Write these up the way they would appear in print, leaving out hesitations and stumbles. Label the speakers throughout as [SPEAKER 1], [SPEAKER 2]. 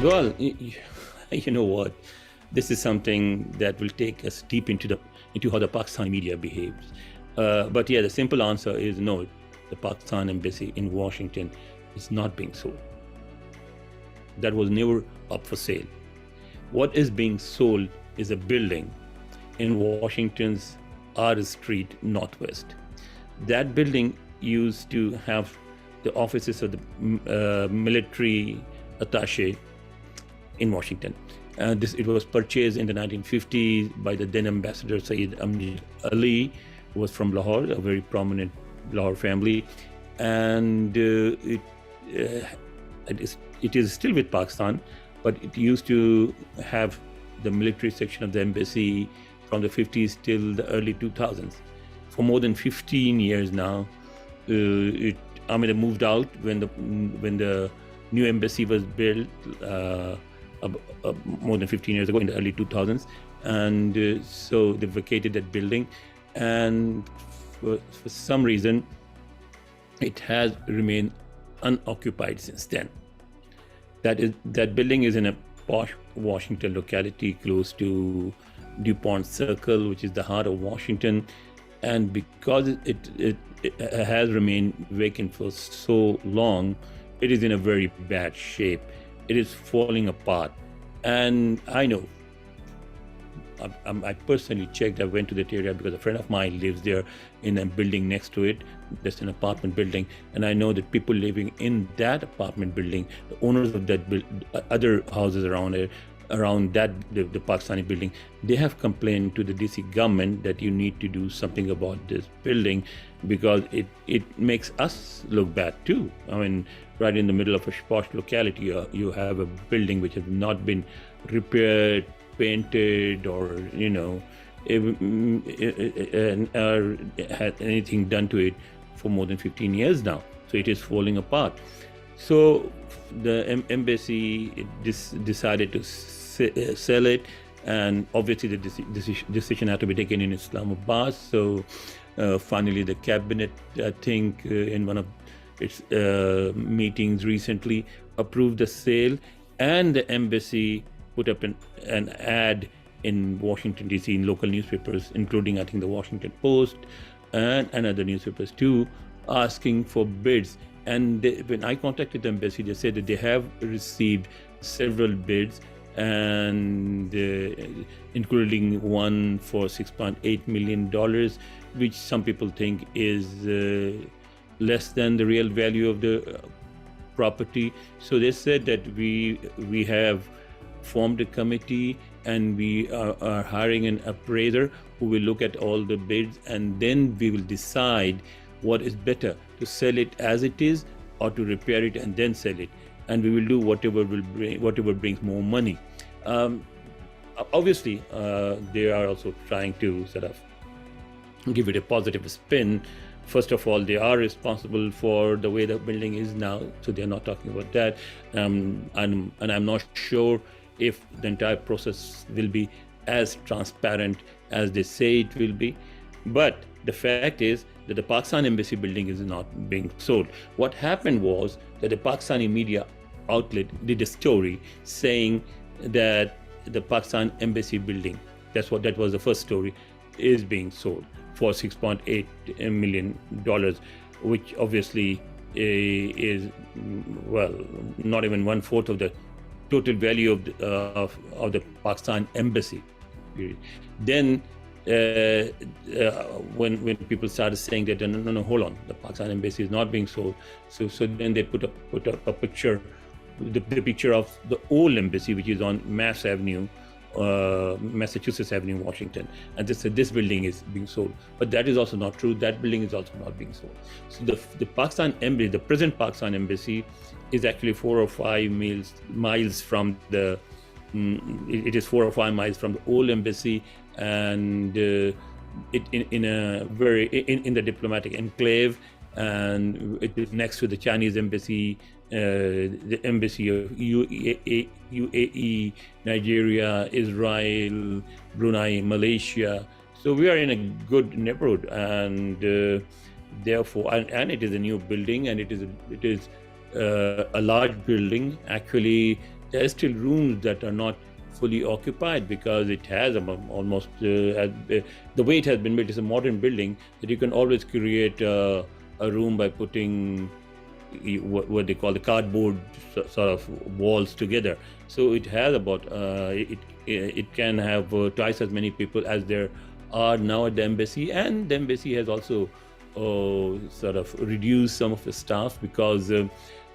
[SPEAKER 1] Well, you know what? This is something that will take us deep into how the Pakistani media behaves. But yeah, the simple answer is no. The Pakistan embassy in Washington is not being sold. That was never up for sale. What is being sold is a building in Washington's R Street Northwest. That building used to have the offices of the military attaché in Washington. It was purchased in the 1950s by the then ambassador Sayyid Amjad Ali, who was from Lahore, a very prominent Lahore family, and it is still with Pakistan, but it used to have the military section of the embassy from the 50s till the early 2000s. For more than 15 years now, it moved out when the new embassy was built more than 15 years ago in the early 2000s, and so they vacated that building, and for some reason it has remained unoccupied since then. That building is in a posh Washington locality close to DuPont Circle, which is the heart of Washington, and because it has remained vacant for so long, it is in a very bad shape. It is falling apart. And I know, I personally checked. I went to that area because a friend of mine lives there in a building next to it. That's an apartment building. And I know that people living in that apartment building, the owners of that other houses around it, around that the Pakistani building, they have complained to the DC government that you need to do something about this building because it makes us look bad too. I mean, right in the middle of a posh locality, you have a building which has not been repaired, painted, or had anything done to it for more than 15 years now. So it is falling apart. So the embassy decided to sell it, and obviously the decision had to be taken in Islamabad. So finally the cabinet, I think in one of its meetings recently, approved the sale, and the embassy put up an ad in Washington DC in local newspapers, including I think the Washington Post and other newspapers too, asking for bids. And when I contacted the embassy, they said that they have received several bids, and including one for $6.8 million, which some people think is less than the real value of the property. So they said that we have formed a committee, and we are hiring an appraiser who will look at all the bids, and then we will decide what is better, to sell it as it is or to repair it and then sell it. And we will do whatever brings more money. Obviously, they are also trying to sort of give it a positive spin. First of all, they are responsible for the way the building is now, so they're not talking about that. And I'm not sure if the entire process will be as transparent as they say it will be. But the fact is that the Pakistan embassy building is not being sold. What happened was that the Pakistani media outlet did a story saying that the Pakistan embassy building, that was the first story, is being sold for $6.8 million, which obviously is, well, not even 1/4 of the total value of the Pakistan embassy. Then when people started saying that no, hold on, the Pakistan embassy is not being sold, so then they put up a picture, the picture of the old embassy, which is on Massachusetts Avenue, Washington, and they said this building is being sold. But that is also not true. That building is also not being sold. So the Pakistan embassy, the present Pakistan embassy, is actually 4 or 5 miles from the. It is 4 or 5 miles from the old embassy, and in the diplomatic enclave, and it is next to the Chinese embassy, the embassy of UAE, Nigeria, Israel, Brunei, Malaysia. So we are in a good neighborhood, and therefore, and it is a new building, and it is a large building. Actually, there are still rooms that are not fully occupied because it has almost the way it has been built is a modern building that you can always create a room by putting what they call the cardboard sort of walls together. So it has about it can have twice as many people as there are now at the embassy, and the embassy has also sort of reduced some of the staff because the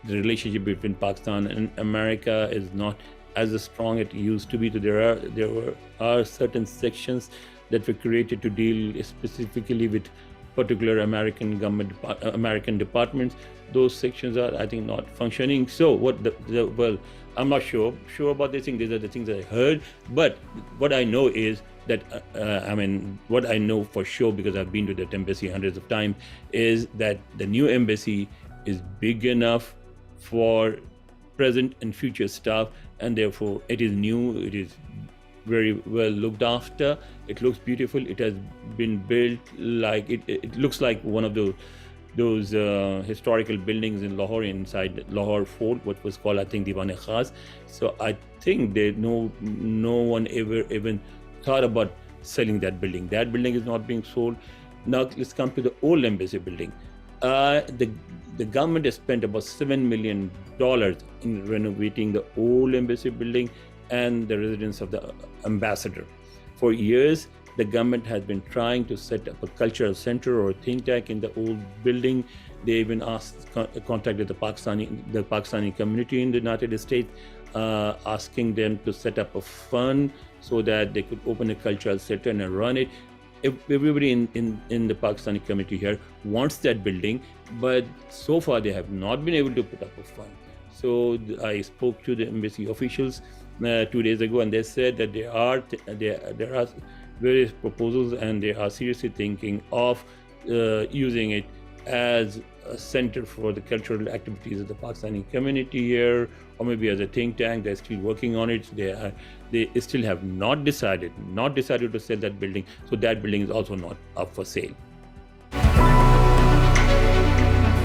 [SPEAKER 1] relationship between Pakistan and America is not as strong as it used to be. So there are certain sections that were created to deal specifically with particular American government American departments. Those sections are, I think, not functioning. So what well, I'm not sure about this thing. These are the things I heard, but what I know is that what I know for sure, because I've been to that embassy hundreds of times, is that the new embassy is big enough for present and future staff, and therefore it is new, it is very well looked after, it looks beautiful, it has been built like it looks like one of those historical buildings in Lahore, inside Lahore Fort, what was called, I think, Diwan-e-Khas. So I think that no one ever even thought about selling that building. That building is not being sold. Now let's come to the old embassy building. The government has spent about $7 million in renovating the old embassy building and the residence of the ambassador. For years, the government has been trying to set up a cultural center or a think tank in the old building. They even contacted the Pakistani community in the United States, asking them to set up a fund so that they could open a cultural center and run it. Everybody in the Pakistani community here wants that building, but so far they have not been able to put up a fund. So I spoke to the embassy officials 2 days ago, and they said that there are various proposals, and they are seriously thinking of using it as a center for the cultural activities of the Pakistani community here, or maybe as a think tank. They're still working on it. They still have not decided to sell that building. So that building is also not up for sale.